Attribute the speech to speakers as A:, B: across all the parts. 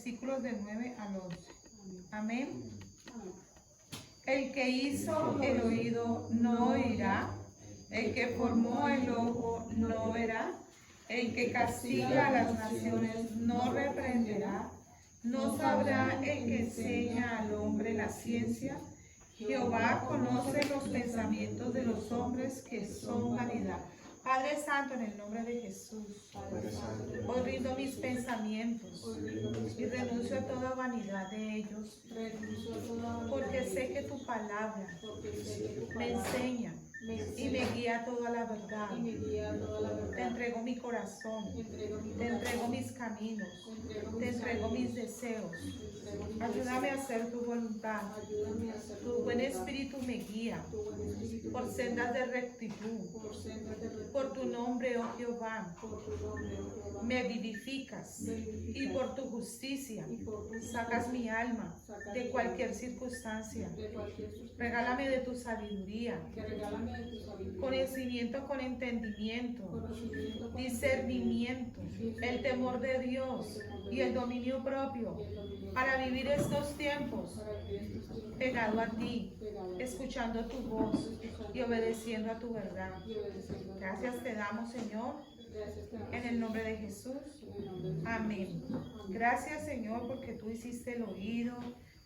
A: versículos del 9 al 11. Amén. El que hizo el oído no oirá, el que formó el ojo no verá, el que castiga a las naciones no reprenderá, no sabrá el que enseña al hombre la ciencia. Jehová conoce los pensamientos de los hombres que son vanidad. Padre Santo, en el nombre de Jesús, hoy rindo mis pensamientos y renuncio a toda vanidad de ellos, porque sé que tu palabra me enseña y me guía a toda la verdad. Te entrego mi corazón, te entrego mis caminos, te entrego mis deseos. Ayúdame a hacer tu voluntad. Tu buen espíritu me guía por sendas de rectitud. Por tu nombre, oh Jehová, me vivificas, y por tu justicia sacas mi alma de cualquier circunstancia. Regálame de tu sabiduría, conocimiento con entendimiento, discernimiento, el temor de Dios y el dominio propio para vivir estos tiempos pegado a ti, escuchando tu voz y obedeciendo a tu verdad. Gracias te damos, Señor, en el nombre de Jesús. Amén. Gracias, Señor, porque tú hiciste el oído,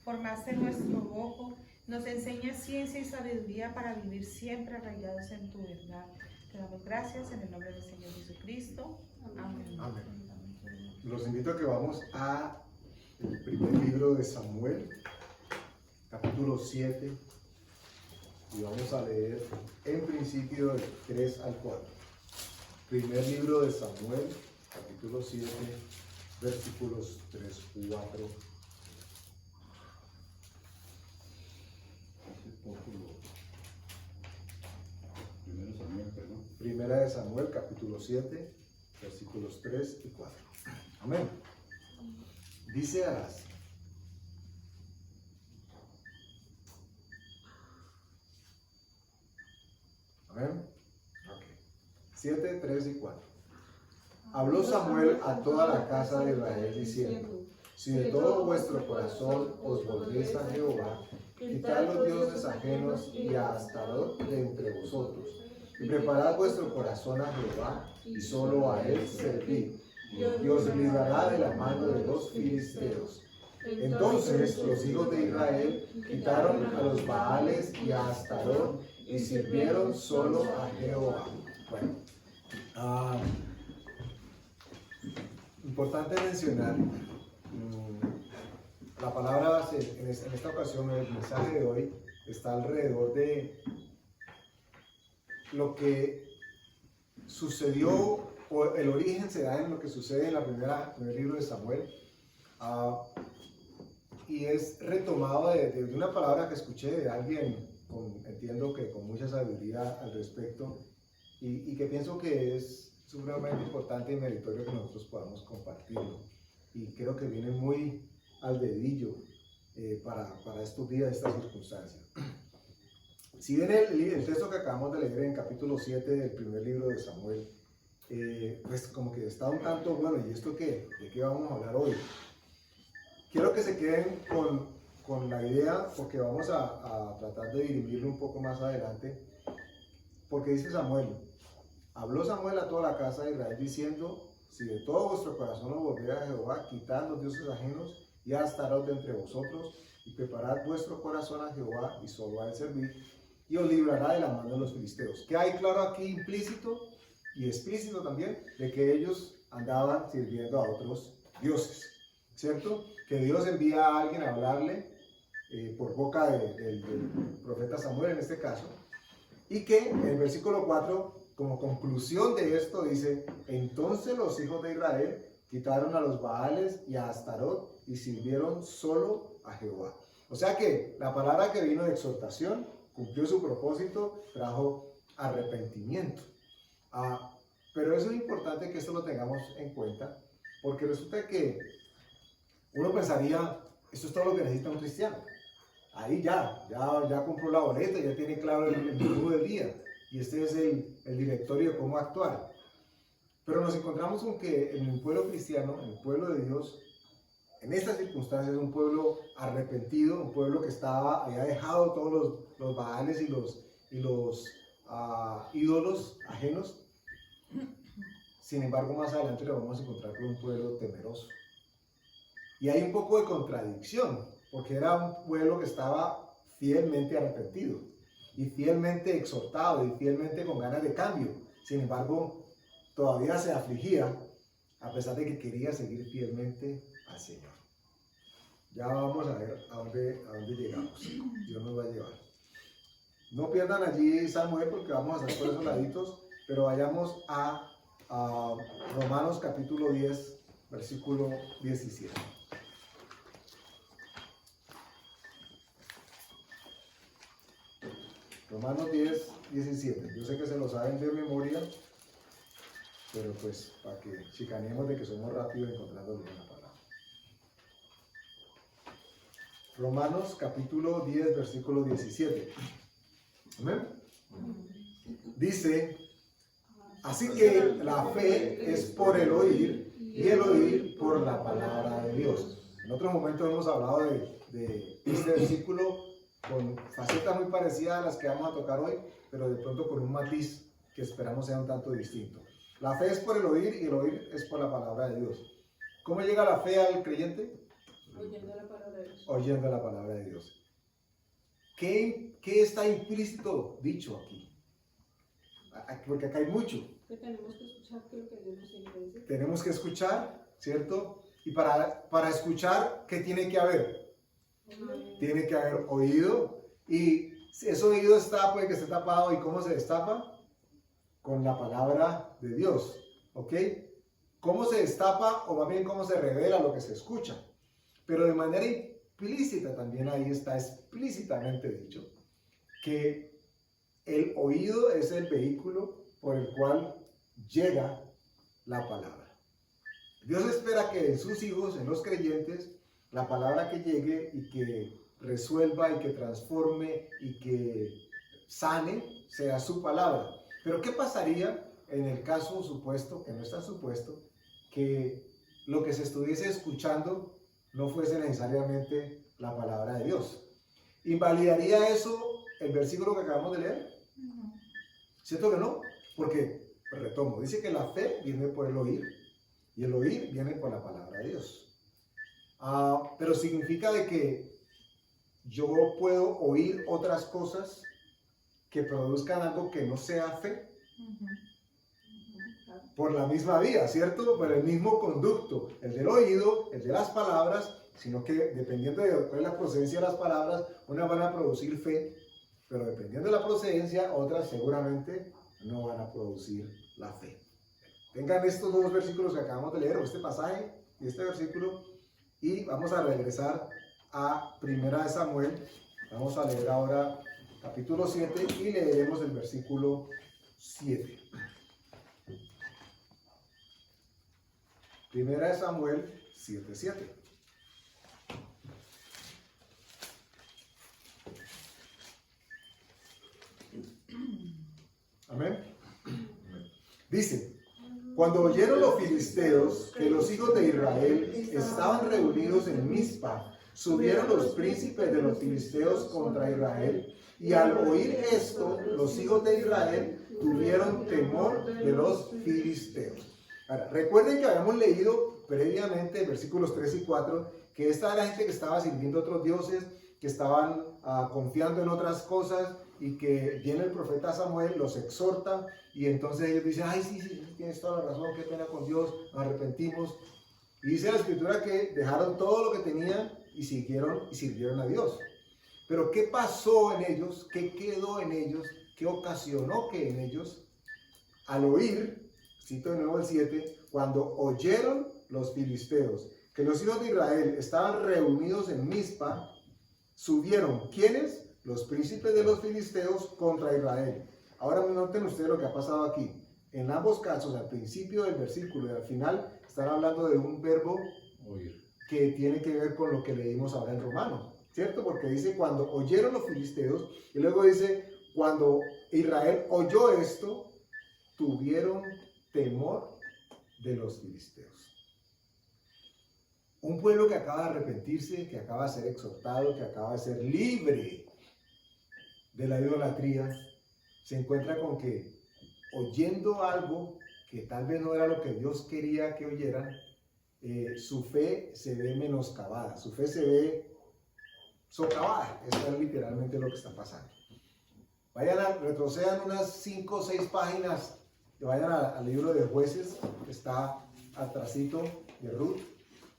A: formaste nuestro ojo, nos enseñas ciencia y sabiduría para vivir siempre arraigados en tu verdad. Te damos gracias en el nombre del Señor Jesucristo. Amén.
B: Amén. Los invito a que vamos a el primer libro de Samuel, capítulo 7, y vamos a leer en principio del 3 al 4. Primer libro de Samuel, capítulo 7, versículos 3, 4. Primera de Samuel, capítulo 7, versículos 3 y 4. Amén. Dice así. Amén. Ok. 7, 3 y 4. Habló Samuel a toda la casa de Israel diciendo: si de todo vuestro corazón os volvéis a Jehová, quitad los dioses ajenos y a Astarot de entre vosotros, y preparad vuestro corazón a Jehová, y solo a él servid, y os librará de la mano de los filisteos. Entonces los hijos de Israel quitaron a los Baales y a Astarot y sirvieron solo a Jehová. Bueno, importante mencionar, la palabra en esta ocasión, el mensaje de hoy está alrededor de lo que sucedió, o el origen se da en lo que sucede en el primer libro de Samuel, y es retomado de una palabra que escuché de alguien, entiendo que con mucha sabiduría al respecto, y que pienso que es supremamente importante y meritorio que nosotros podamos compartirlo, y creo que viene muy al dedillo para estos días, estas circunstancias. Si ven el texto que acabamos de leer en capítulo 7 del primer libro de Samuel, pues como que está un tanto, bueno, ¿y esto qué? ¿De qué vamos a hablar hoy? Quiero que se queden con la idea, porque vamos a tratar de dirimirlo un poco más adelante, porque dice Samuel: habló Samuel a toda la casa de Israel diciendo: si de todo vuestro corazón os volvéis a Jehová, quitad los dioses ajenos y a Astarot de entre vosotros, y preparad vuestro corazón a Jehová, y solo a él servid, y os librará de la mano de los filisteos. ¿Qué hay claro aquí implícito y explícito también? De que ellos andaban sirviendo a otros dioses, ¿cierto? Que Dios envía a alguien a hablarle por boca del profeta Samuel en este caso, y que en el versículo 4, como conclusión de esto, dice: entonces los hijos de Israel quitaron a los Baales y a Astarot y sirvieron solo a Jehová. O sea que la palabra que vino de exhortación cumplió su propósito, trajo arrepentimiento. Pero eso es importante que esto lo tengamos en cuenta, porque resulta que uno pensaría: esto es todo lo que necesita un cristiano. Ahí ya compró la boleta, ya tiene claro el menú del día, y este es el directorio de cómo actuar. Pero nos encontramos con que en el pueblo cristiano, en el pueblo de Dios, en estas circunstancias, un pueblo arrepentido, un pueblo que había dejado todos los baales y los ídolos ajenos. Sin embargo, más adelante lo vamos a encontrar con un pueblo temeroso. Y hay un poco de contradicción, porque era un pueblo que estaba fielmente arrepentido y fielmente exhortado y fielmente con ganas de cambio. Sin embargo, todavía se afligía a pesar de que quería seguir fielmente al Señor. Ya vamos a ver a dónde llegamos. Dios nos va a llevar. No pierdan allí Samuel porque vamos a estar por esos laditos, pero vayamos a Romanos capítulo 10, versículo 17. Romanos 10, 17. Yo sé que se lo saben de memoria, pero pues para que chicaneemos de que somos rápidos encontrando bien la palabra. Romanos capítulo 10, versículo 17. ¿Amén? Dice, así que la fe es por el oír y el oír por la palabra de Dios. En otro momento hemos hablado de este versículo con facetas muy parecidas a las que vamos a tocar hoy, pero de pronto con un matiz que esperamos sea un tanto distinto. La fe es por el oír y el oír es por la palabra de Dios. ¿Cómo llega la fe al creyente?
C: Oyendo la palabra de Dios.
B: Oyendo la palabra de Dios. ¿Qué está implícito dicho aquí? Porque acá hay mucho.
C: Que tenemos que escuchar que lo que Dios nos tiene que decir.
B: Tenemos que escuchar, ¿cierto? Y para escuchar, ¿qué tiene que haber? Tiene que haber oído. Y ese oído puede que esté tapado. ¿Y cómo se destapa? Con la palabra de Dios. ¿Ok? ¿Cómo se destapa? O más bien, ¿cómo se revela lo que se escucha? Pero de manera implícita también ahí está explícitamente dicho que el oído es el vehículo por el cual llega la palabra. Dios espera que en sus hijos, en los creyentes, la palabra que llegue y que resuelva y que transforme y que sane sea su palabra. Pero ¿qué pasaría en el caso supuesto, que no está supuesto, que lo que se estuviese escuchando no fuese necesariamente la palabra de Dios? ¿Invalidaría eso el versículo que acabamos de leer?
A: No.
B: ¿Cierto que no? Porque, retomo, dice que la fe viene por el oír y el oír viene por la palabra de Dios. Pero significa de que yo puedo oír otras cosas que produzcan algo que no sea fe por la misma vía, ¿cierto? Por el mismo conducto, el del oído, el de las palabras, sino que dependiendo de cuál es la procedencia de las palabras, unas van a producir fe, pero dependiendo de la procedencia, otras seguramente no van a producir la fe. Tengan estos dos versículos que acabamos de leer, o este pasaje y este versículo, y vamos a regresar a 1 Samuel. Vamos a leer ahora capítulo 7 y leeremos el versículo 7. 1 Samuel 7:7. Amén. Dice, cuando oyeron los filisteos que los hijos de Israel estaban reunidos en Mizpa, subieron los príncipes de los filisteos contra Israel, y al oír esto, los hijos de Israel tuvieron temor de los filisteos. Ahora, recuerden que habíamos leído previamente, versículos 3 y 4, que esta era la gente que estaba sirviendo a otros dioses, que estaban confiando en otras cosas, y que viene el profeta Samuel, los exhorta, y entonces ellos dicen, ay, sí, tienes toda la razón, qué pena con Dios, nos arrepentimos. Y dice la escritura que dejaron todo lo que tenían y sirvieron a Dios. Pero ¿qué pasó en ellos? ¿Qué quedó en ellos? ¿Qué ocasionó que en ellos, al oír, cito de nuevo el 7, cuando oyeron los filisteos que los hijos de Israel estaban reunidos en Mizpa, subieron, ¿quiénes? Los príncipes de los filisteos contra Israel. Ahora noten ustedes lo que ha pasado aquí. En ambos casos, al principio del versículo y al final, están hablando de un verbo
D: Oír.
B: que tiene que ver con lo que leímos ahora en Romanos, ¿cierto? Porque dice cuando oyeron los filisteos, y luego dice cuando Israel oyó esto, tuvieron temor de los filisteos. Un pueblo que acaba de arrepentirse, que acaba de ser exhortado, que acaba de ser libre de la idolatría, se encuentra con que oyendo algo que tal vez no era lo que Dios quería que oyeran, su fe se ve menoscabada, su fe se ve socavada. Eso es literalmente lo que está pasando. Retrocedan unas 5 o 6 páginas, que vayan al libro de Jueces, que está atrasito de Ruth,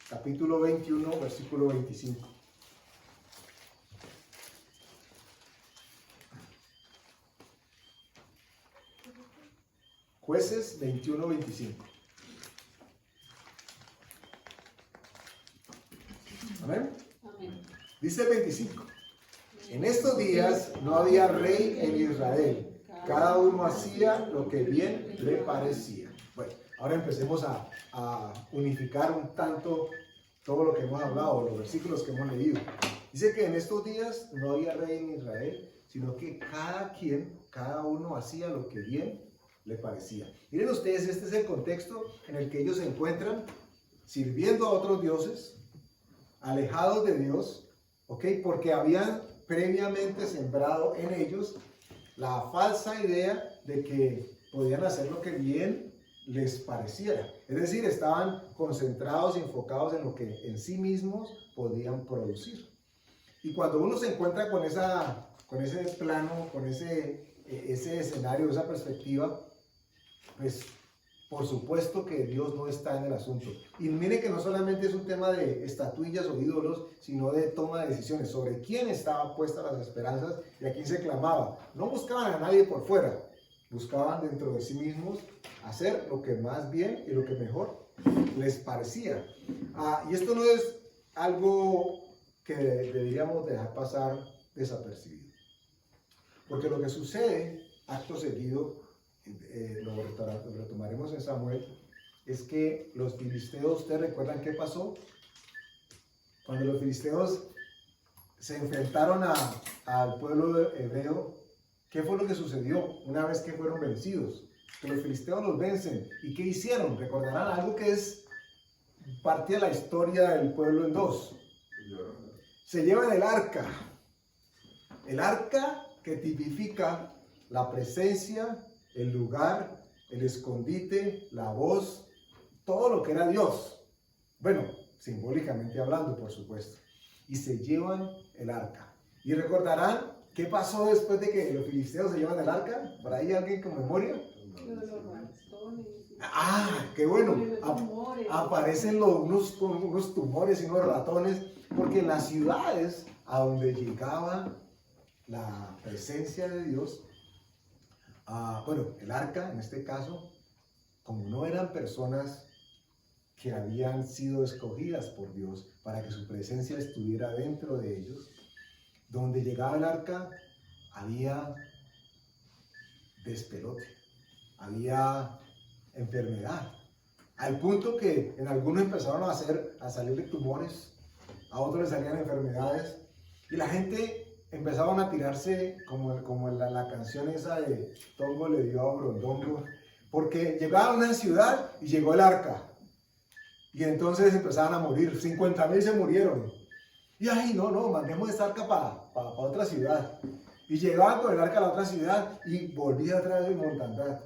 B: capítulo 21, versículo 25. Jueces 21, 25. Amén.
C: Amén.
B: Dice el 25. En estos días no había rey en Israel. Cada uno hacía lo que bien le parecía. Bueno, ahora empecemos a unificar un tanto todo lo que hemos hablado, los versículos que hemos leído. Dice que en estos días no había rey en Israel, sino que cada uno hacía lo que bien le parecía. Miren ustedes, este es el contexto en el que ellos se encuentran sirviendo a otros dioses, alejados de Dios, ¿ok? Porque habían previamente sembrado en ellos la falsa idea de que podían hacer lo que bien les pareciera. Es decir, estaban concentrados y enfocados en lo que en sí mismos podían producir. Y cuando uno se encuentra con ese plano, con ese escenario, esa perspectiva, pues por supuesto que Dios no está en el asunto. Y mire que no solamente es un tema de estatuillas o ídolos, sino de toma de decisiones sobre quién estaban puestas las esperanzas y a quién se clamaba. No buscaban a nadie por fuera, buscaban dentro de sí mismos hacer lo que más bien y lo que mejor les parecía. Y esto no es algo que deberíamos dejar pasar desapercibido. Porque lo que sucede acto seguido, lo retomaremos en Samuel, es que los filisteos, ¿ustedes recuerdan qué pasó? Cuando los filisteos se enfrentaron al pueblo hebreo, ¿qué fue lo que sucedió una vez que fueron vencidos? Que los filisteos los vencen. ¿Y qué hicieron? Recordarán algo que es parte de la historia del pueblo en dos. Se llevan el arca que tipifica la presencia, el lugar, el escondite, la voz, todo lo que era Dios. Bueno, simbólicamente hablando, por supuesto. Y se llevan el arca. Y recordarán qué pasó después de que los filisteos se llevan el arca. ¿Por ahí alguien con memoria? Qué bueno. Aparecen unos tumores y unos ratones, porque en las ciudades a donde llegaba la presencia de Dios, el arca en este caso, como no eran personas que habían sido escogidas por Dios para que su presencia estuviera dentro de ellos, donde llegaba el arca había despelote, había enfermedad, al punto que en algunos empezaron a salirle tumores, a otros les salían enfermedades, y la gente empezaban a tirarse como la canción esa de Tongo le dio a Brondongo, porque llegaban a una ciudad y llegó el arca, y entonces empezaban a morir. 50,000 se murieron, y no, mandemos esta arca para otra ciudad, y llegaban con el arca a la otra ciudad y volvía otra vez en mortandad,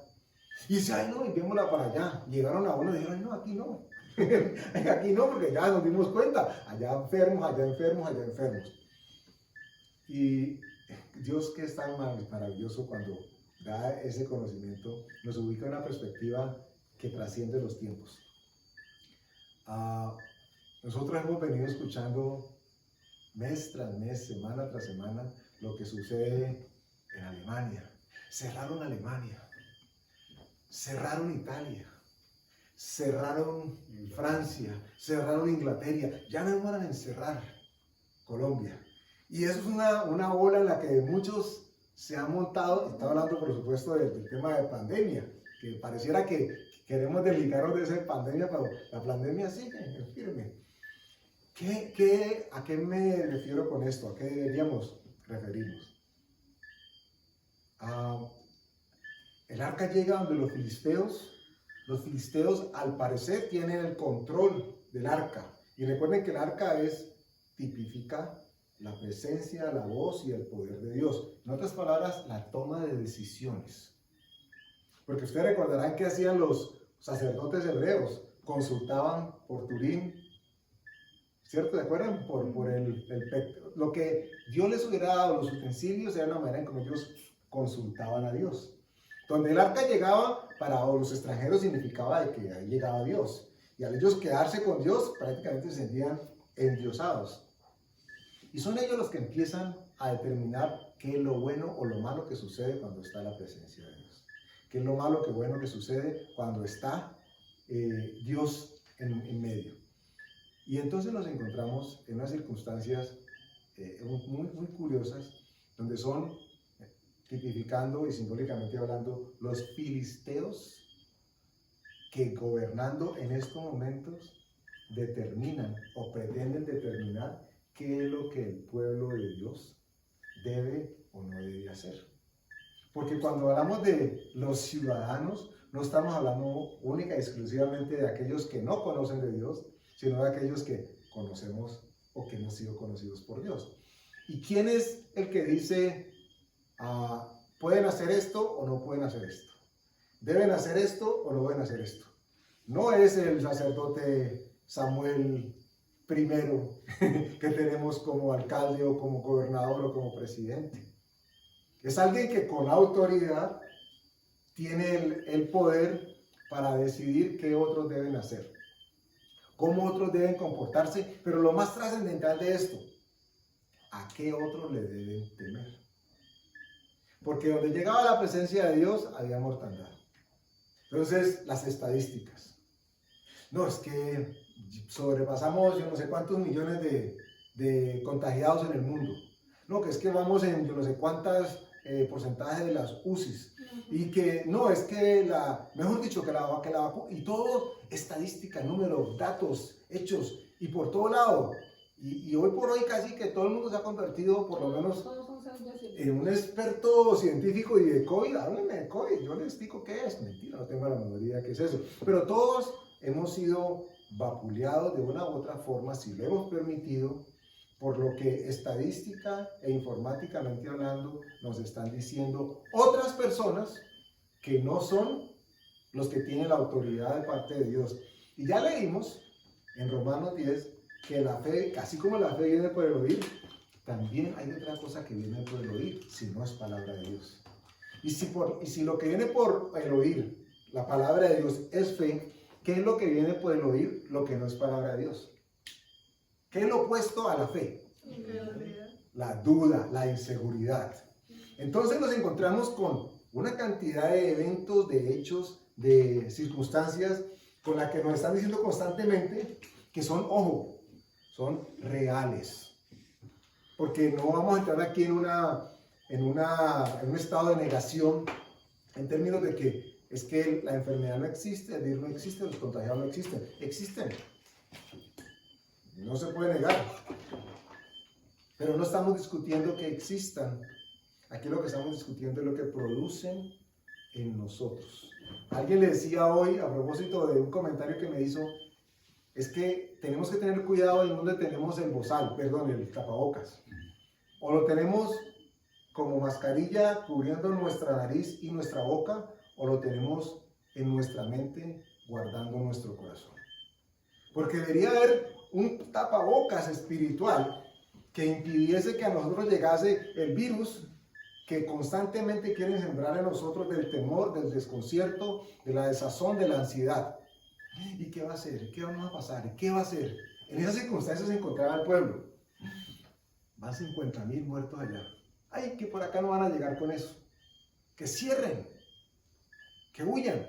B: y dice, enviémosla para allá. Llegaron a uno y dijeron, no, aquí no, aquí no, porque ya nos dimos cuenta, allá enfermos, allá enfermos, allá enfermos. Y Dios, que es tan maravilloso cuando da ese conocimiento, nos ubica en una perspectiva que trasciende los tiempos. Nosotros hemos venido escuchando mes tras mes, semana tras semana, lo que sucede en Alemania. Cerraron Alemania, cerraron Italia, cerraron Francia, cerraron Inglaterra, ya no van a encerrar Colombia. Y eso es una ola en la que muchos se han montado. Estaba hablando, por supuesto, del tema de pandemia, que pareciera que queremos desligarnos de esa pandemia, pero la pandemia sigue firme. ¿A qué me refiero con esto? ¿A qué deberíamos referirnos? El arca llega donde los filisteos al parecer tienen el control del arca. Y recuerden que el arca tipifica la presencia, la voz y el poder de Dios. En otras palabras, la toma de decisiones. Porque ustedes recordarán que hacían los sacerdotes hebreos, consultaban por Turín, ¿cierto? ¿De acuerdo? Lo que Dios les hubiera dado, los utensilios, era la manera en como ellos consultaban a Dios. Donde el arca llegaba, para los extranjeros significaba de que ahí llegaba Dios. Y al ellos quedarse con Dios, prácticamente se sentían endiosados. Y son ellos los que empiezan a determinar qué es lo bueno o lo malo que sucede cuando está la presencia de Dios. Qué es lo malo, qué bueno que sucede cuando está Dios en medio. Y entonces nos encontramos en unas circunstancias muy curiosas, donde son, tipificando y simbólicamente hablando, los filisteos que gobernando en estos momentos determinan o pretenden determinar qué es lo que el pueblo de Dios debe o no debe hacer. Porque cuando hablamos de los ciudadanos, no estamos hablando única y exclusivamente de aquellos que no conocen de Dios, sino de aquellos que conocemos o que hemos sido conocidos por Dios. ¿Y quién es el que dice, pueden hacer esto o no pueden hacer esto? ¿Deben hacer esto o no deben hacer esto? No es el sacerdote Samuel I que tenemos como alcalde o como gobernador o como presidente. Es alguien que con autoridad tiene el poder para decidir qué otros deben hacer, cómo otros deben comportarse, pero lo más trascendental de esto, ¿a qué otros le deben temer? Porque donde llegaba la presencia de Dios había mortandad. Entonces, las estadísticas. No, es que sobrepasamos yo no sé cuántos millones de contagiados en el mundo. No, que es que vamos en yo no sé cuántas porcentajes de las UCIs. Y que no, es que mejor dicho, que la vacuna, y todo, estadística, números, datos, hechos, y por todo lado. Y hoy por hoy casi que todo el mundo se ha convertido, por lo menos, en un experto científico y de COVID. Háblenme de COVID, yo les explico qué es. Mentira, no tengo la memoria qué es eso. Pero todos hemos sido vapuleados de una u otra forma, si lo hemos permitido, por lo que estadística e informáticamente hablando nos están diciendo otras personas que no son los que tienen la autoridad de parte de Dios. Y ya leímos en Romanos 10 que la fe, así como la fe viene por el oír, también hay otra cosa que viene por el oír, si no es palabra de Dios. Y si lo que viene por el oír, la palabra de Dios, es fe, ¿qué es lo que viene por el oír? Lo que no es palabra de Dios. ¿Qué es lo opuesto a la fe? La duda, la inseguridad. Entonces nos encontramos con una cantidad de eventos, de hechos, de circunstancias con las que nos están diciendo constantemente que son, ojo, son reales. Porque no vamos a entrar aquí en un estado de negación en términos de que es que la enfermedad no existe, el virus no existe, los contagiados no existen. Existen. No se puede negar. Pero no estamos discutiendo que existan. Aquí lo que estamos discutiendo es lo que producen en nosotros. Alguien le decía hoy, a propósito de un comentario que me hizo, es que tenemos que tener cuidado en donde tenemos el bozal, el tapabocas. O lo tenemos como mascarilla cubriendo nuestra nariz y nuestra boca, o lo tenemos en nuestra mente guardando nuestro corazón. Porque debería haber un tapabocas espiritual que impidiese que a nosotros llegase el virus que constantemente quieren sembrar en nosotros del temor, del desconcierto, de la desazón, de la ansiedad. ¿Y qué va a hacer? ¿Qué vamos a pasar? ¿Qué va a hacer? En esas circunstancias se encontraba el pueblo. Van 50,000 muertos allá. Ay, que por acá no van a llegar con eso. Que cierren. Que huyan.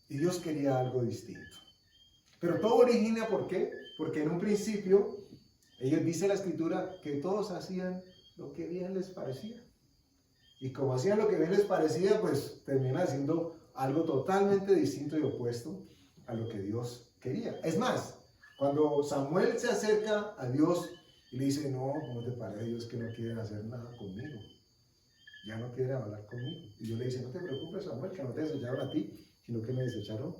B: Y Dios quería algo distinto. Pero todo origina, ¿por qué? Porque en un principio, dice la escritura, que todos hacían lo que bien les parecía. Y como hacían lo que bien les parecía, pues termina haciendo algo totalmente distinto y opuesto a lo que Dios quería. Es más, cuando Samuel se acerca a Dios y le dice, no, ¿cómo te parece, Dios, que no quieren hacer nada conmigo? Ya no quieren hablar conmigo. Y Dios le dice, no te preocupes, Samuel, que no te desecharon a ti, sino que me desecharon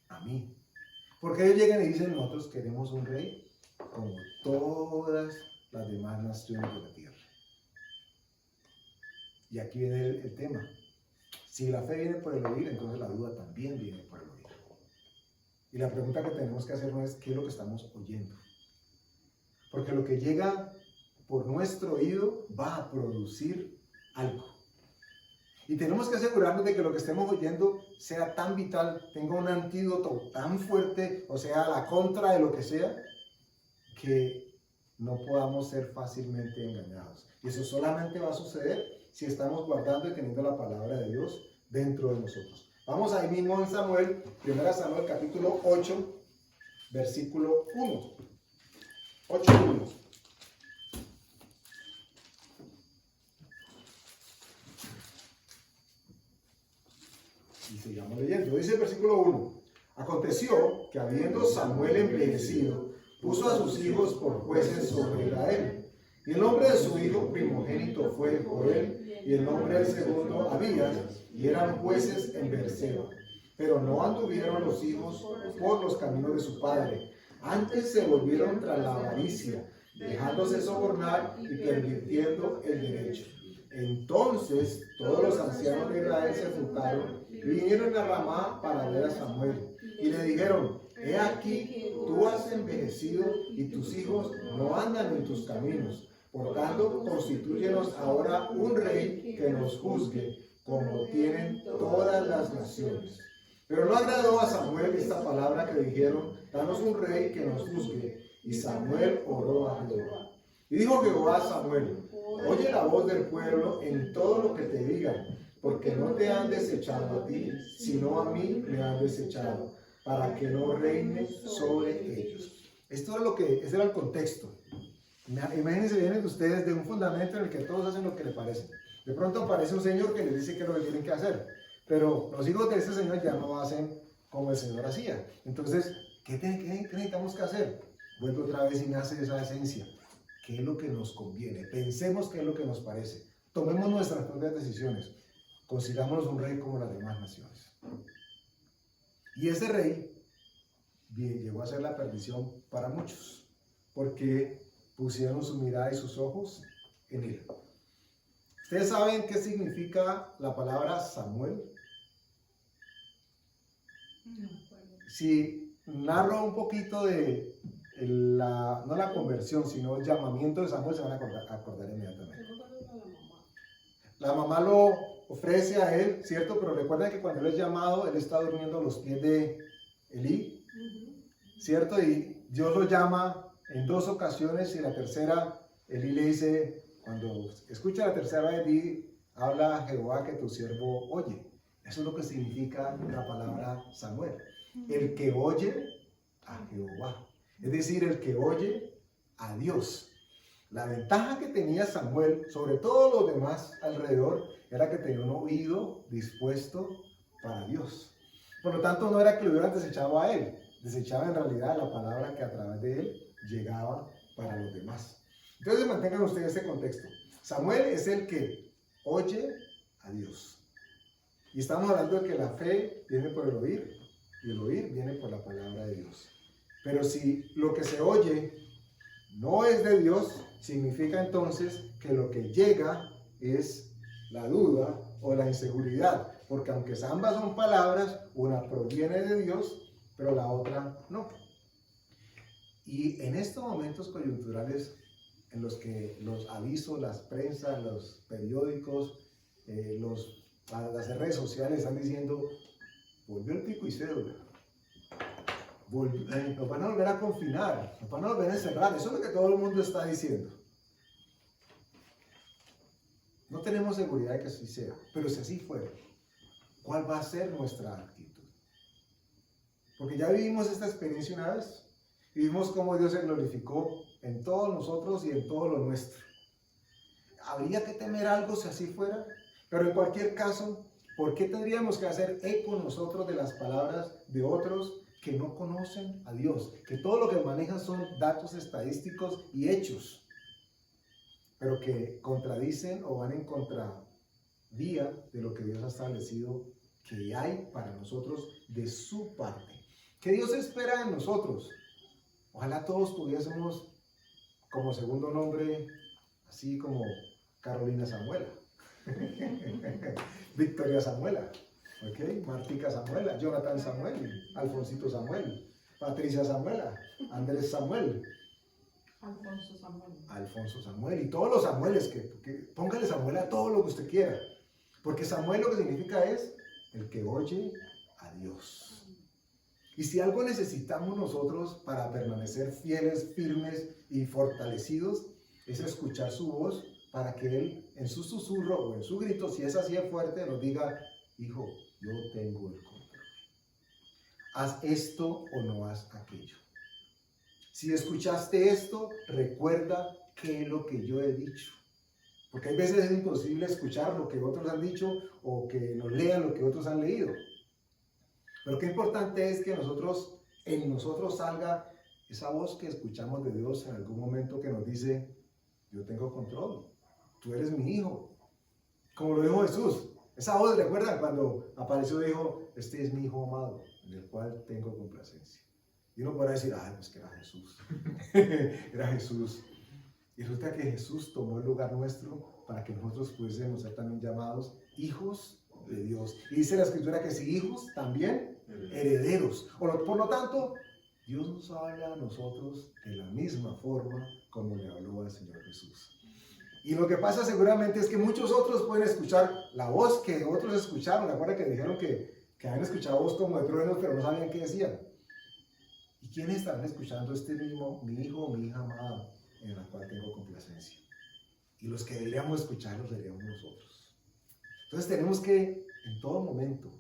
B: a mí. Porque ellos llegan y dicen, nosotros queremos un rey como todas las demás naciones de la tierra. Y aquí viene el tema. Si la fe viene por el oír, entonces la duda también viene por el oír. Y la pregunta que tenemos que hacernos es, ¿qué es lo que estamos oyendo? Porque lo que llega por nuestro oído va a producir algo. Y tenemos que asegurarnos de que lo que estemos oyendo sea tan vital, tenga un antídoto tan fuerte, o sea, la contra de lo que sea, que no podamos ser fácilmente engañados. Y eso solamente va a suceder si estamos guardando y teniendo la palabra de Dios dentro de nosotros. Vamos ahí mismo en Samuel, 1 Samuel capítulo 8, versículo 1. 8:1. Y sigamos leyendo. Dice el versículo 1. Aconteció que habiendo Samuel envejecido, puso a sus hijos por jueces sobre Israel. Y el nombre de su hijo primogénito fue Joel, y el nombre del segundo Abías, y eran jueces en Beerseba. Pero no anduvieron los hijos por los caminos de su padre, antes se volvieron tras la avaricia, dejándose sobornar y pervirtiendo el derecho. Entonces todos los ancianos de Israel se juntaron y vinieron a Ramá para ver a Samuel. Y le dijeron, he aquí, tú has envejecido y tus hijos no andan en tus caminos. Por tanto, constitúyenos ahora un rey que nos juzgue, como tienen todas las naciones. Pero no agradó a Samuel esta palabra que dijeron, danos un rey que nos juzgue. Y Samuel oró a Jehová. Y dijo Jehová a Samuel, oye la voz del pueblo en todo lo que te digan, porque no te han desechado a ti, sino a mí me han desechado, para que no reine sobre ellos. Ese era el contexto. Imagínense, vienen ustedes de un fundamento en el que todos hacen lo que les parece. De pronto aparece un señor que les dice que es lo que tienen que hacer, pero los hijos de ese señor ya no hacen como el señor hacía. Entonces, ¿qué necesitamos que hacer? Vuelve otra vez y nace esa esencia. ¿Qué es lo que nos conviene? Pensemos qué es lo que nos parece. Tomemos nuestras propias decisiones. Consigámonos un rey como las demás naciones. Y ese rey llegó a ser la perdición para muchos, porque pusieron su mirada y sus ojos en él. ¿Ustedes saben qué significa la palabra Samuel? Si narro un poquito de no la conversión, sino el llamamiento de Samuel, se van a acordar inmediatamente. La mamá lo ofrece a él, ¿cierto? Pero recuerden que cuando él es llamado, él está durmiendo a los pies de Elí, ¿cierto? Y Dios lo llama en 2 ocasiones y la tercera, Elí le dice, cuando escucha la tercera vez, Elí, habla a Jehová que tu siervo oye. Eso es lo que significa la palabra Samuel. El que oye a Jehová. Es decir, el que oye a Dios. La ventaja que tenía Samuel sobre todos los demás alrededor era que tenía un oído dispuesto para Dios. Por lo tanto, no era que lo hubieran desechado a él, desechaba en realidad la palabra que a través de él llegaba para los demás. Entonces mantengan ustedes ese contexto. Samuel es el que oye a Dios. Y estamos hablando de que la fe viene por el oír y el oír viene por la palabra de Dios. Pero si lo que se oye no es de Dios, significa entonces que lo que llega es la duda o la inseguridad, porque aunque ambas son palabras, una proviene de Dios, pero la otra no. Y en estos momentos coyunturales en los que los avisos, las prensas, los periódicos, las redes sociales están diciendo, volvió el pico y cédula. Nos van a volver a confinar, nos van a volver a encerrar. Eso es lo que todo el mundo está diciendo. No tenemos seguridad de que así sea, pero si así fuera, ¿cuál va a ser nuestra actitud? Porque ya vivimos esta experiencia una vez, y vimos cómo Dios se glorificó en todos nosotros y en todo lo nuestro. ¿Habría que temer algo si así fuera? Pero en cualquier caso, ¿por qué tendríamos que hacer eco nosotros de las palabras de otros que no conocen a Dios? Que todo lo que manejan son datos estadísticos y hechos, pero que contradicen o van en contravía de lo que Dios ha establecido que hay para nosotros de su parte. ¿Qué Dios espera de nosotros? Ojalá todos tuviésemos como segundo nombre, así como Carolina Samuela, Victoria Samuela, ¿ok? Martica Samuela, Jonathan Samuel, Alfonsito Samuel, Patricia Samuela, Andrés Samuel, Alfonso Samuel y todos los Samueles, que póngale Samuel a todo lo que usted quiera, porque Samuel lo que significa es el que oye a Dios. Y si algo necesitamos nosotros para permanecer fieles, firmes y fortalecidos, es escuchar su voz para que Él en su susurro o en su grito, si es así de fuerte, nos diga: hijo, yo tengo el control. Haz esto o no haz aquello. Si escuchaste esto, recuerda qué es lo que yo he dicho. Porque hay veces es imposible escuchar lo que otros han dicho o que nos lean lo que otros han leído. Pero qué importante es que en nosotros salga esa voz que escuchamos de Dios en algún momento que nos dice: yo tengo control, tú eres mi hijo. Como lo dijo Jesús. Esa voz, ¿recuerdan? Cuando apareció dijo: este es mi hijo amado, en el cual tengo complacencia. Y uno podrá decir: ay, pues que era Jesús. Era Jesús. Y resulta que Jesús tomó el lugar nuestro para que nosotros pudiésemos ser también llamados hijos de Dios. Y dice la Escritura que si hijos, también herederos. Por lo tanto, Dios nos habla a nosotros de la misma forma como le habló al Señor Jesús. Y lo que pasa seguramente es que muchos otros pueden escuchar la voz que otros escucharon. ¿Recuerda que dijeron que habían escuchado voz como de truenos, pero no sabían qué decían? ¿Y quiénes estarán escuchando este mismo, mi hijo o mi hija amada, en la cual tengo complacencia? Y los que deberíamos escucharlos seríamos nosotros. Entonces tenemos que, en todo momento,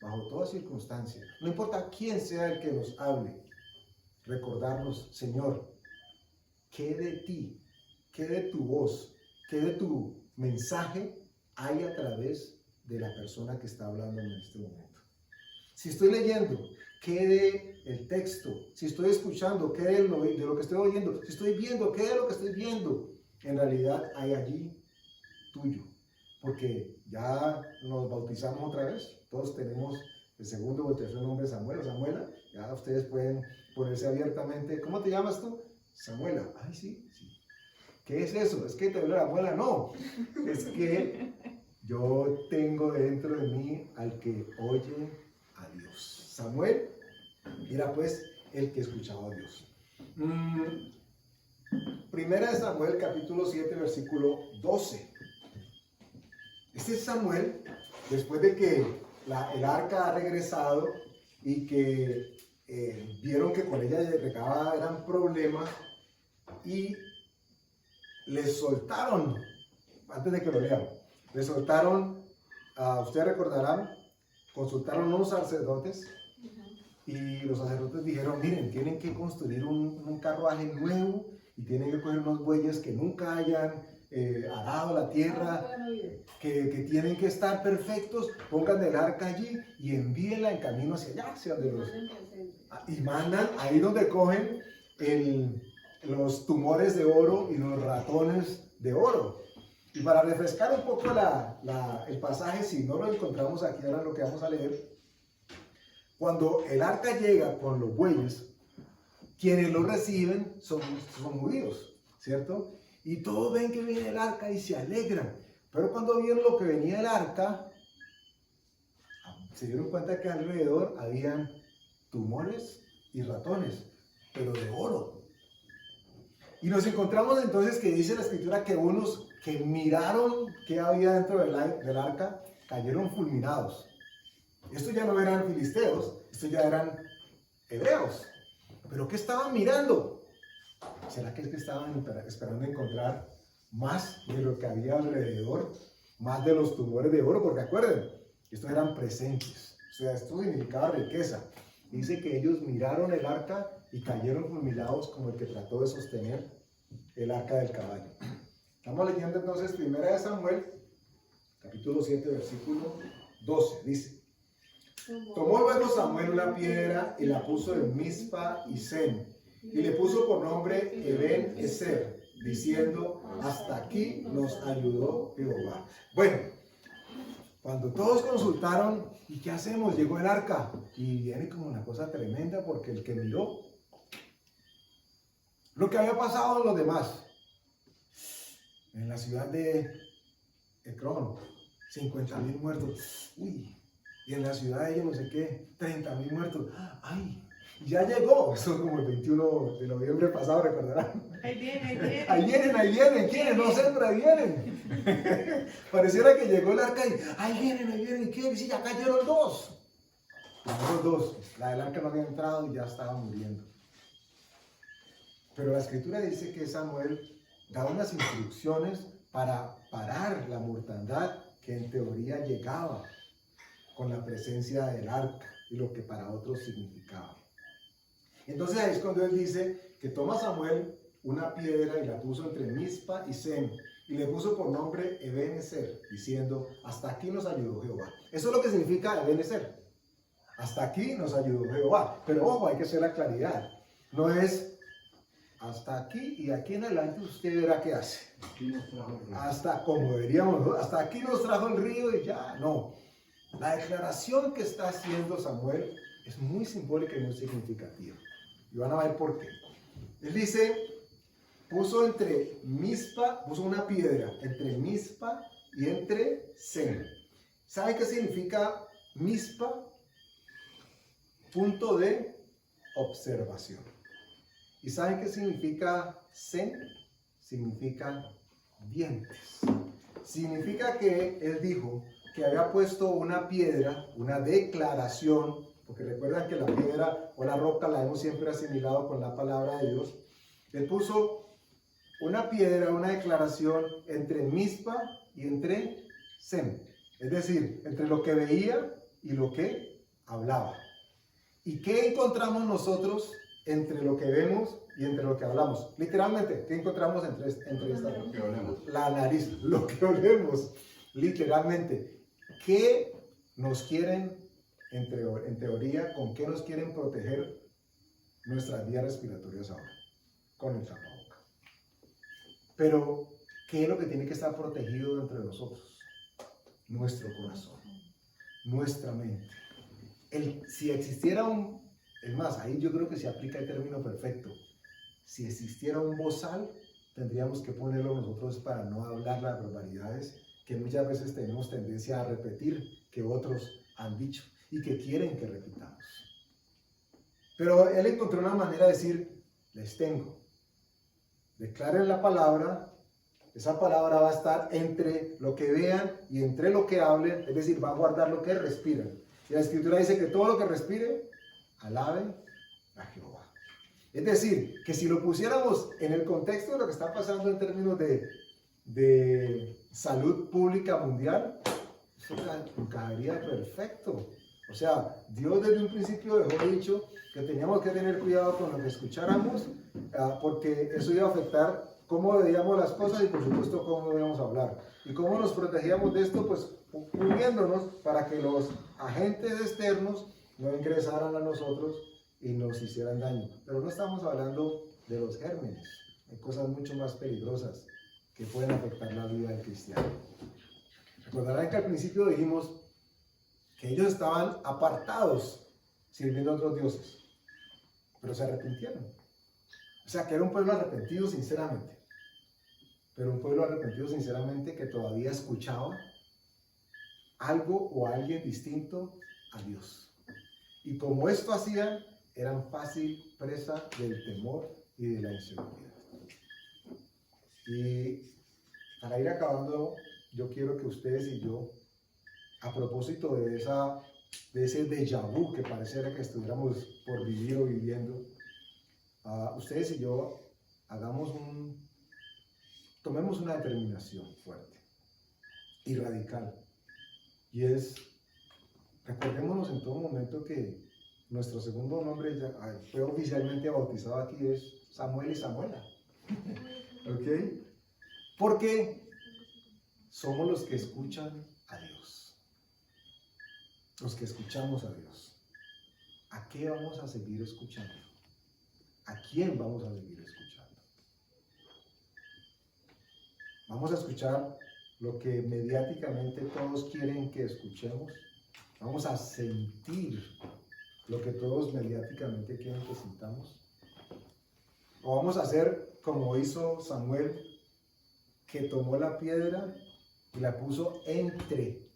B: bajo toda circunstancia, no importa quién sea el que nos hable, recordarnos: Señor, ¿qué de ti, qué de tu voz, qué de tu mensaje hay a través de la persona que está hablando en este momento? Si estoy leyendo, ¿qué de el texto? Si estoy escuchando, ¿qué de lo que estoy oyendo? Si estoy viendo, ¿qué de lo que estoy viendo? En realidad hay allí tuyo. Porque ya nos bautizamos otra vez, todos tenemos el segundo o el tercer nombre, Samuel o Samuela. Ya ustedes pueden ponerse abiertamente: ¿cómo te llamas tú? Samuela. Ay, sí. ¿Qué es eso? ¿Es que te duele la muela? No, es que yo tengo dentro de mí al que oye a Dios. Samuel era pues el que escuchaba a Dios. Primera de Samuel, capítulo 7, versículo 12. Este es Samuel, después de que el arca ha regresado y que vieron que con ella recabada eran problemas, y les soltaron, antes de que lo lean, les soltaron, ustedes recordarán, consultaron unos sacerdotes y los sacerdotes dijeron: miren, tienen que construir un carruaje nuevo y tienen que coger unos bueyes que nunca hayan arado la tierra, que tienen que estar perfectos, pongan el arca allí y envíenla en camino hacia allá, hacia donde y mandan ahí donde cogen los tumores de oro y los ratones de oro. Y para refrescar un poco el pasaje, si no lo encontramos aquí, ahora lo que vamos a leer, cuando el arca llega con los bueyes, quienes lo reciben son judíos, ¿cierto? Y todos ven que viene el arca y se alegran. Pero cuando vieron lo que venía el arca, se dieron cuenta que alrededor habían tumores y ratones, pero de oro. Y nos encontramos entonces que dice la Escritura que unos que miraron qué había dentro del arca cayeron fulminados. Estos ya no eran filisteos, estos ya eran hebreos. ¿Pero qué estaban mirando? ¿Será que es que estaban esperando encontrar más de lo que había alrededor? Más de los tumores de oro, porque acuérdense, estos eran presentes. O sea, esto significaba riqueza. Dice que ellos miraron el arca y cayeron fulminados como el que trató de sostener el arca del caballo. Estamos leyendo entonces Primera de Samuel, capítulo 7, versículo 12. Dice: tomó luego Samuel una piedra y la puso en Mizpa y Sen, y le puso por nombre Eben-Ezer, diciendo: hasta aquí nos ayudó Jehová. Bueno, Cuando todos consultaron, ¿y qué hacemos? Llegó el arca. Y viene como una cosa tremenda porque el que miró lo que había pasado en los demás, en la ciudad de Ecrón, 50.000 muertos. Uy, y en la ciudad de ellos no sé qué, 30.000 muertos. Ay, ya llegó. Eso es como el 21 de noviembre pasado, recordarán.
A: Ahí viene, ahí viene.
B: Ahí vienen, ¿quiénes? No sé, pero ahí vienen. Pareciera que llegó el arca y ahí vienen, ¿y qué? Sí, ya cayeron dos. Cayeron dos. La del arca no había entrado y ya estaba muriendo. Pero la escritura dice que Samuel da unas instrucciones para parar la mortandad que en teoría llegaba con la presencia del arca y lo que para otros significaba. Entonces ahí es cuando él dice que toma Samuel una piedra y la puso entre Mizpa y Sem y le puso por nombre Ebenezer, diciendo, hasta aquí nos ayudó Jehová. Eso es lo que significa Ebenezer. Hasta aquí nos ayudó Jehová. Pero ojo, hay que hacer la claridad. No es hasta aquí y aquí en adelante usted verá qué hace. Hasta, como diríamos, ¿no? Hasta aquí nos trajo el río y ya. No. La declaración que está haciendo Samuel es muy simbólica y muy significativa. Y van a ver por qué. Él dice, puso entre Mizpa, puso una piedra entre Mizpa y entre Sem. ¿Sabe qué significa Mizpa? Punto de observación. ¿Y saben qué significa Sem? Significa dientes. Significa que él dijo que había puesto una piedra, una declaración, porque recuerdan que la piedra o la roca la hemos siempre asimilado con la palabra de Dios. Él puso una piedra, una declaración entre Mizpa y entre Sem. Es decir, entre lo que veía y lo que hablaba. ¿Y qué encontramos nosotros entre lo que vemos y entre lo que hablamos? Literalmente, ¿qué encontramos entre estas dos? La nariz, lo que olemos. Literalmente, ¿qué nos quieren, en teoría, con qué nos quieren proteger nuestras vías respiratorias ahora? Con el tapaboca. Pero, ¿qué es lo que tiene que estar protegido entre nosotros? Nuestro corazón, nuestra mente. Si existiera es más, ahí yo creo que se aplica el término perfecto. Si existiera un bozal, tendríamos que ponerlo nosotros para no hablar las barbaridades que muchas veces tenemos tendencia a repetir, que otros han dicho y que quieren que repitamos. Pero él encontró una manera de decir, les tengo. Declaren la palabra, esa palabra va a estar entre lo que vean y entre lo que hablen, es decir, va a guardar lo que respiran. Y la escritura dice que todo lo que respire, alabe a Jehová. Es decir, que si lo pusiéramos en el contexto de lo que está pasando en términos de salud pública mundial, eso caería perfecto. O sea, Dios desde un principio dejó dicho que teníamos que tener cuidado con lo que escucháramos, porque eso iba a afectar cómo veíamos las cosas y por supuesto cómo debíamos hablar. ¿Y cómo nos protegíamos de esto? Pues cubriéndonos para que los agentes externos no ingresaran a nosotros y nos hicieran daño. Pero no estamos hablando de los gérmenes, hay cosas mucho más peligrosas que pueden afectar la vida del cristiano. Recordarán que al principio dijimos que ellos estaban apartados sirviendo a otros dioses, pero se arrepintieron. O sea, que era un pueblo arrepentido sinceramente, pero un pueblo arrepentido sinceramente que todavía escuchaba algo o a alguien distinto a Dios. Y como esto hacían, eran fácil presa del temor y de la inseguridad. Y para ir acabando, yo quiero que ustedes y yo, a propósito de ese déjà vu que pareciera que estuviéramos por vivir o viviendo, ustedes y yo tomemos una determinación fuerte y radical. Y es, recordémonos en todo momento que nuestro segundo nombre fue oficialmente bautizado aquí, es Samuel y Samuela. ¿Ok? Porque somos los que escuchan a Dios. Los que escuchamos a Dios. ¿A qué vamos a seguir escuchando? ¿A quién vamos a seguir escuchando? ¿Vamos a escuchar lo que mediáticamente todos quieren que escuchemos, vamos a sentir lo que todos mediáticamente quieren que sintamos, o vamos a hacer como hizo Samuel, que tomó la piedra y la puso entre,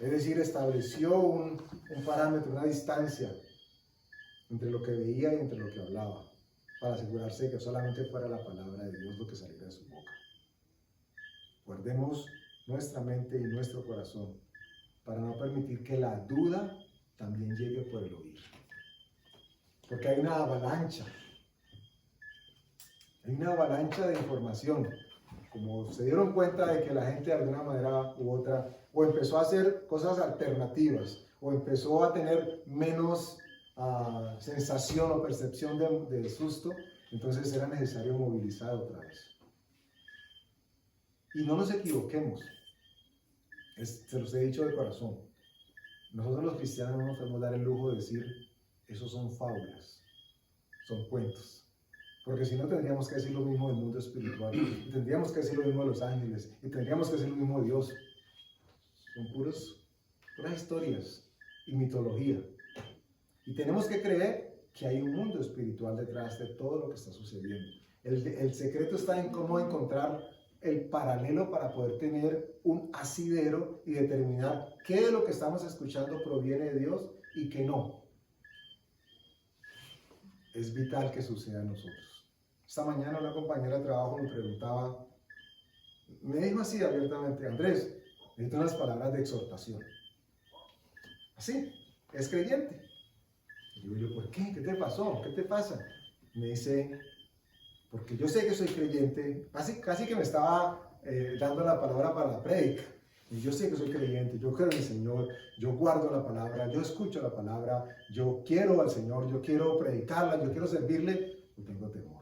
B: es decir, estableció un parámetro, una distancia entre lo que veía y entre lo que hablaba, para asegurarse de que solamente fuera la palabra de Dios lo que saliera de su boca. Guardemos nuestra mente y nuestro corazón para no permitir que la duda también llegue por el oír. Porque hay una avalancha de información. Como se dieron cuenta de que la gente de alguna manera u otra o empezó a hacer cosas alternativas o empezó a tener menos sensación o percepción de susto, entonces era necesario movilizar otra vez. Y no nos equivoquemos, se los he dicho de corazón, nosotros los cristianos no nos podemos dar el lujo de decir, esos son fábulas, son cuentos. Porque si no tendríamos que decir lo mismo del mundo espiritual, y tendríamos que decir lo mismo de los ángeles, y tendríamos que decir lo mismo de Dios. Son puras historias y mitología. Y tenemos que creer que hay un mundo espiritual detrás de todo lo que está sucediendo. El secreto está en cómo encontrar el paralelo para poder tener un asidero y determinar qué de lo que estamos escuchando proviene de Dios y qué no. Es vital que suceda en nosotros. Esta mañana una compañera de trabajo me preguntaba, me dijo así abiertamente, Andrés, necesito unas palabras de exhortación. Así, es creyente. Y digo yo, ¿por qué? ¿Qué te pasó? ¿Qué te pasa? Me dice, porque yo sé que soy creyente, casi que me estaba dando la palabra para la prédica. Y yo sé que soy creyente, yo creo en el Señor, yo guardo la palabra, yo escucho la palabra, yo quiero al Señor, yo quiero predicarla, yo quiero servirle, yo tengo temor.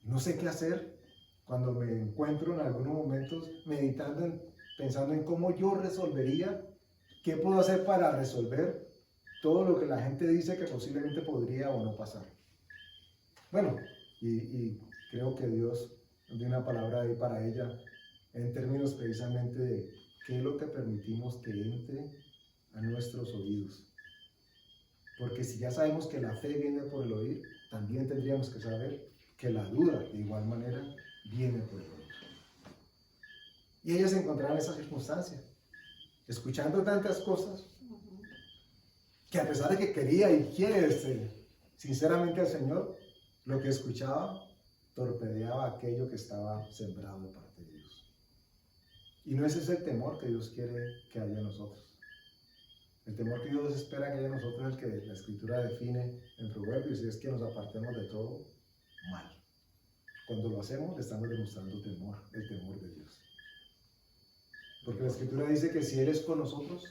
B: No sé qué hacer cuando me encuentro en algunos momentos meditando, pensando en cómo yo resolvería, qué puedo hacer para resolver todo lo que la gente dice que posiblemente podría o no pasar. Bueno, y creo que Dios dio una palabra ahí para ella en términos precisamente de qué es lo que permitimos que entre a nuestros oídos. Porque si ya sabemos que la fe viene por el oír, también tendríamos que saber que la duda de igual manera viene por el oír. Y ella se encontraba en esa circunstancia, escuchando tantas cosas, que a pesar de que quería y quiere sinceramente al Señor, lo que escuchaba torpedeaba aquello que estaba sembrado de parte de Dios. Y no ese es el temor que Dios quiere que haya en nosotros. El temor que Dios espera que haya en nosotros es el que la Escritura define en Proverbios, y es que nos apartemos de todo mal. Cuando lo hacemos, le estamos demostrando temor, el temor de Dios. Porque la Escritura dice que si Él es con nosotros,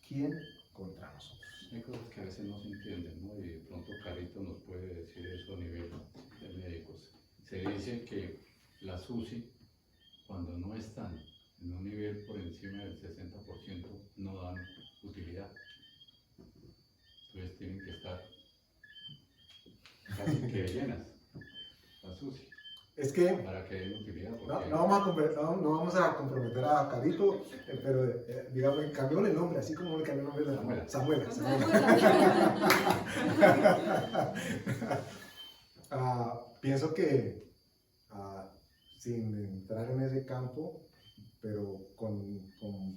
B: ¿quién contra nosotros?
D: Hay cosas que a veces no se entienden, ¿no? Y de pronto Carito nos puede decir eso a nivel de médicos. Se dice que las UCI, cuando no están en un nivel por encima del 60%, no dan utilidad. Entonces tienen que estar casi que llenas las UCI.
B: Es que
D: Para que den utilidad.
B: no vamos a comprometer a Carito, pero digamos, cambió el nombre, así como le cambió el nombre de Samuela. Pienso que, sin entrar en ese campo, pero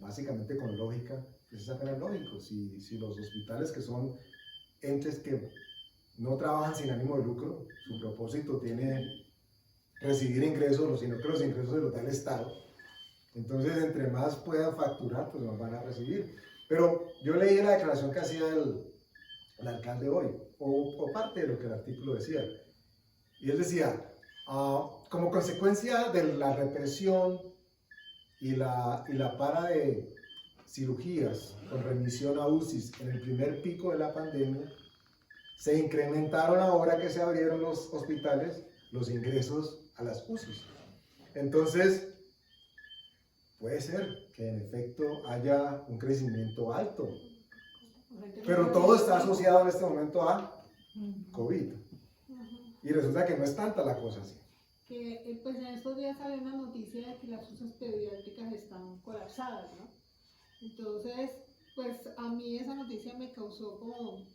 B: básicamente con lógica, es apenas lógico. Si los hospitales, que son entes que no trabajan sin ánimo de lucro, su propósito tiene recibir ingresos, sino que los ingresos se los da el Estado. Entonces, entre más puedan facturar, pues más van a recibir. Pero yo leí la declaración que hacía el alcalde hoy, o parte de lo que el artículo decía. Y él decía, como consecuencia de la represión y la para de cirugías con remisión a UCIs en el primer pico de la pandemia, se incrementaron ahora que se abrieron los hospitales los ingresos a las UCIs. Entonces, puede ser que en efecto haya un crecimiento alto, pero todo está asociado en este momento a COVID. Y resulta que no es tanta la cosa así.
C: que pues en estos días salió una noticia de que las UCIs pediátricas están colapsadas, ¿no? Entonces, pues a mí esa noticia me causó como,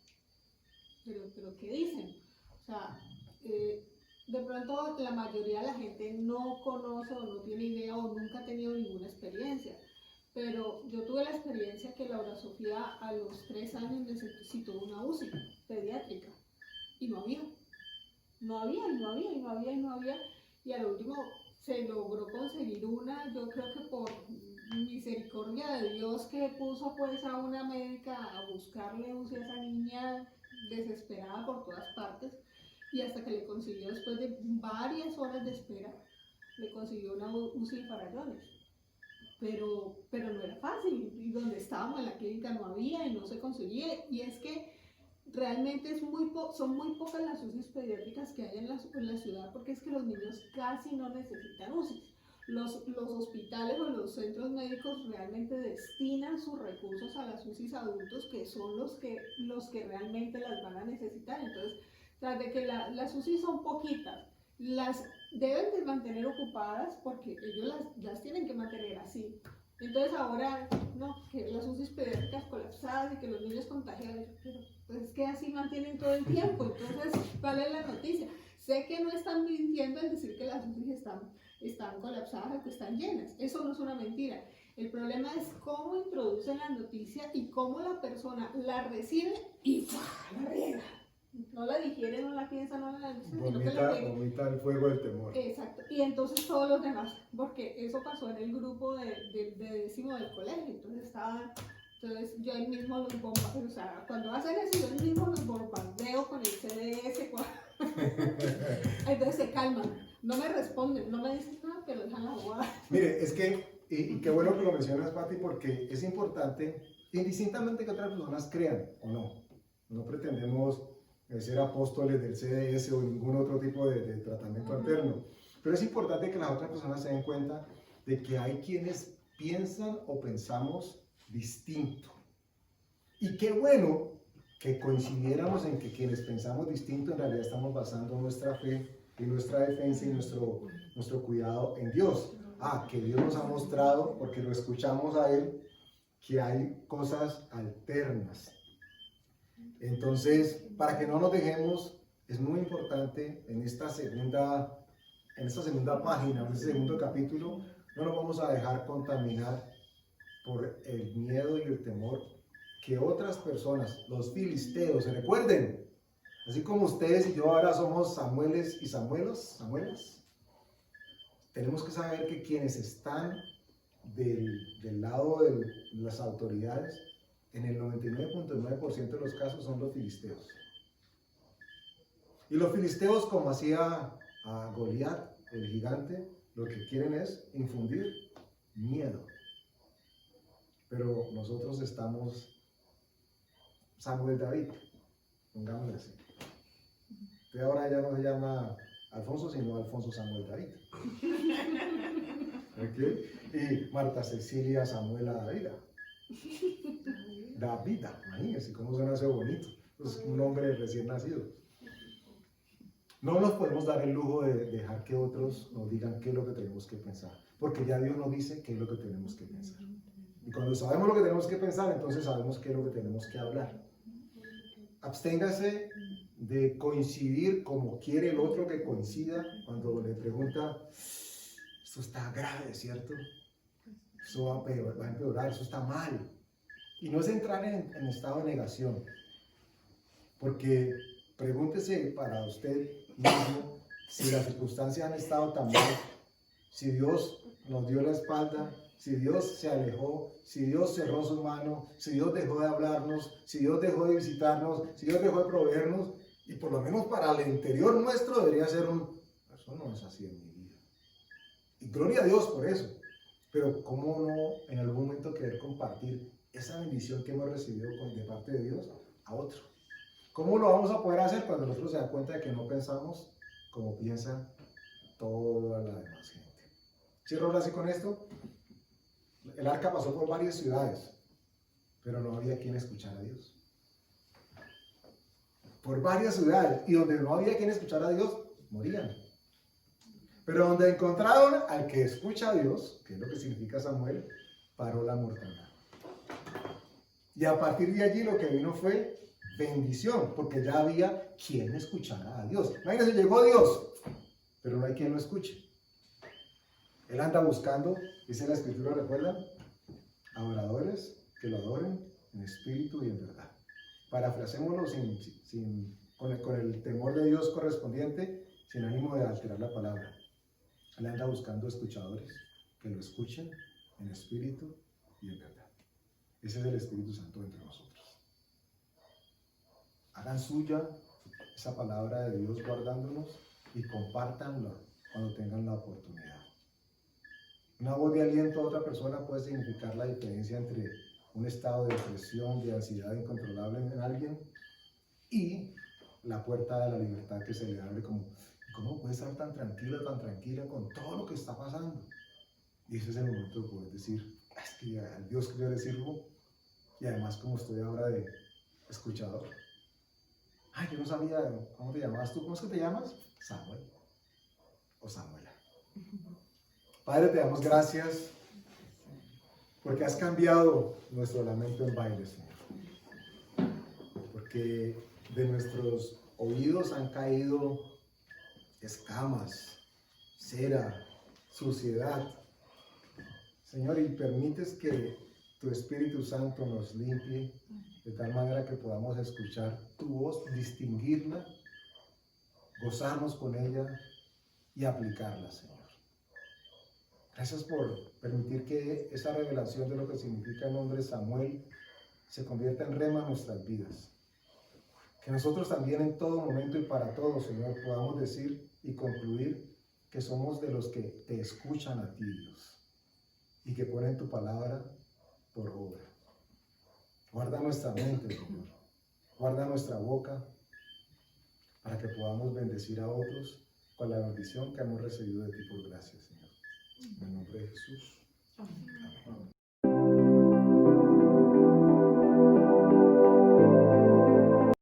C: pero ¿qué dicen? O sea, de pronto la mayoría de la gente no conoce o no tiene idea o nunca ha tenido ninguna experiencia. Pero yo tuve la experiencia que Laura Sofía a los 3 años necesitó una UCI pediátrica y no había. No había, y no había, y no había, y no había. Y al último se logró conseguir una, yo creo que por misericordia de Dios, que puso pues a una médica a buscarle UCI a esa niña desesperada por todas partes. Y hasta que le consiguió, después de varias horas de espera, le consiguió una UCI de Farallones. Pero no era fácil, y donde estábamos en la clínica no había y no se conseguía, y es que realmente son muy pocas las UCIs pediátricas que hay en la ciudad, porque es que los niños casi no necesitan UCIs. Los hospitales o los centros médicos realmente destinan sus recursos a las UCIs adultos, que son los que realmente las van a necesitar. Entonces, tras de que las UCIs son poquitas, las deben de mantener ocupadas porque ellos las tienen que mantener así. Entonces ahora, no, que las UCIs pediátricas colapsadas y que los niños contagiados, pero pues es que así mantienen todo el tiempo. Entonces, ¿cuál es la noticia? Sé que no están mintiendo al decir que las UCIs están colapsadas o que están llenas. Eso no es una mentira. El problema es cómo introducen la noticia y cómo la persona la recibe y ¡fua!, la riega. No la digiere, no la piensa, no la analiza, sino que la riega.
B: Vomita el fuego del temor.
C: Exacto. Y entonces todos los demás, porque eso pasó en el grupo de décimo del colegio. Entonces yo ahí mismo los bombardeo, o sea, cuando hacen eso yo ahí mismo los bombardeo con el CDS. Entonces se calman, no me responden, no me dicen nada, pero dejan la bobada.
B: Mire, es que, y qué bueno que lo mencionas, Pati, porque es importante, indistintamente que otras personas crean o no. No pretendemos ser apóstoles del CDS o ningún otro tipo de tratamiento alterno. Pero es importante que las otras personas se den cuenta de que hay quienes piensan o pensamos distinto. Y qué bueno que coincidiéramos en que quienes pensamos distinto en realidad estamos basando nuestra fe y nuestra defensa y nuestro cuidado en Dios. Que Dios nos ha mostrado, porque lo escuchamos a Él, que hay cosas alternas. Entonces, para que no nos dejemos, es muy importante en esta segunda página, en este segundo capítulo, no nos vamos a dejar contaminar por el miedo y el temor que otras personas, los filisteos, se recuerden, así como ustedes y yo ahora somos Samueles y Samuelas, tenemos que saber que quienes están del lado de las autoridades, en el 99.9% de los casos son los filisteos. Y los filisteos, como hacía a Goliat, el gigante, lo que quieren es infundir miedo. Pero nosotros estamos Samuel David, pongámosle así. Usted ahora ya no se llama Alfonso, sino Alfonso Samuel David. ¿Okay? Y Marta Cecilia Samuela Davida. Davida, imagínense cómo suena ese bonito. Es un hombre recién nacido. No nos podemos dar el lujo de dejar que otros nos digan qué es lo que tenemos que pensar, porque ya Dios nos dice qué es lo que tenemos que pensar. Y cuando sabemos lo que tenemos que pensar, entonces sabemos qué es lo que tenemos que hablar. Absténgase de coincidir como quiere el otro que coincida cuando le pregunta, esto está grave, ¿cierto? Eso va a empeorar, eso está mal. Y no es entrar en estado de negación, porque pregúntese para usted mismo si las circunstancias han estado tan mal, si Dios nos dio la espalda, si Dios se alejó, si Dios cerró su mano, si Dios dejó de hablarnos, si Dios dejó de visitarnos, si Dios dejó de proveernos, y por lo menos para el interior nuestro debería ser eso no es así en mi vida. Y gloria a Dios por eso, pero ¿cómo no en algún momento querer compartir esa bendición que hemos recibido de parte de Dios a otro? ¿Cómo lo vamos a poder hacer cuando nosotros se dan cuenta de que no pensamos como piensa toda la demás gente? Cierro ahora así con esto. El arca pasó por varias ciudades, pero no había quien escuchara a Dios. Por varias ciudades, y donde no había quien escuchara a Dios, morían. Pero donde encontraron al que escucha a Dios, que es lo que significa Samuel, paró la mortandad. Y a partir de allí lo que vino fue bendición, porque ya había quien escuchara a Dios. Imagínense, llegó Dios, pero no hay quien lo escuche. Él anda buscando, dice la Escritura, ¿recuerdan? Adoradores que lo adoren en espíritu y en verdad. Parafrasémoslo con el temor de Dios correspondiente, sin ánimo de alterar la palabra. Él anda buscando escuchadores que lo escuchen en espíritu y en verdad. Ese es el Espíritu Santo entre nosotros. Hagan suya esa palabra de Dios guardándonos y compártanla cuando tengan la oportunidad. Una voz de aliento a otra persona puede significar la diferencia entre un estado de depresión, de ansiedad incontrolable en alguien y la puerta de la libertad que se le abre como, ¿cómo puede estar tan tranquila con todo lo que está pasando? Y ese es el momento de poder decir, es que al Dios que yo le sirvo, y además como estoy ahora de escuchador. Ay, yo no sabía, ¿cómo te llamabas tú? ¿Cómo es que te llamas? Samuel o Samuela. Padre, te damos gracias porque has cambiado nuestro lamento en baile, Señor. Porque de nuestros oídos han caído escamas, cera, suciedad. Señor, y permites que tu Espíritu Santo nos limpie de tal manera que podamos escuchar tu voz, distinguirla, gozarnos con ella y aplicarla, Señor. Gracias por permitir que esa revelación de lo que significa el nombre Samuel se convierta en rema en nuestras vidas. Que nosotros también en todo momento y para todo, Señor, podamos decir y concluir que somos de los que te escuchan a ti, Dios, y que ponen tu palabra por obra. Guarda nuestra mente, Señor. Guarda nuestra boca para que podamos bendecir a otros con la bendición que hemos recibido de ti por gracia, Señor. En el nombre de Jesús. Amén.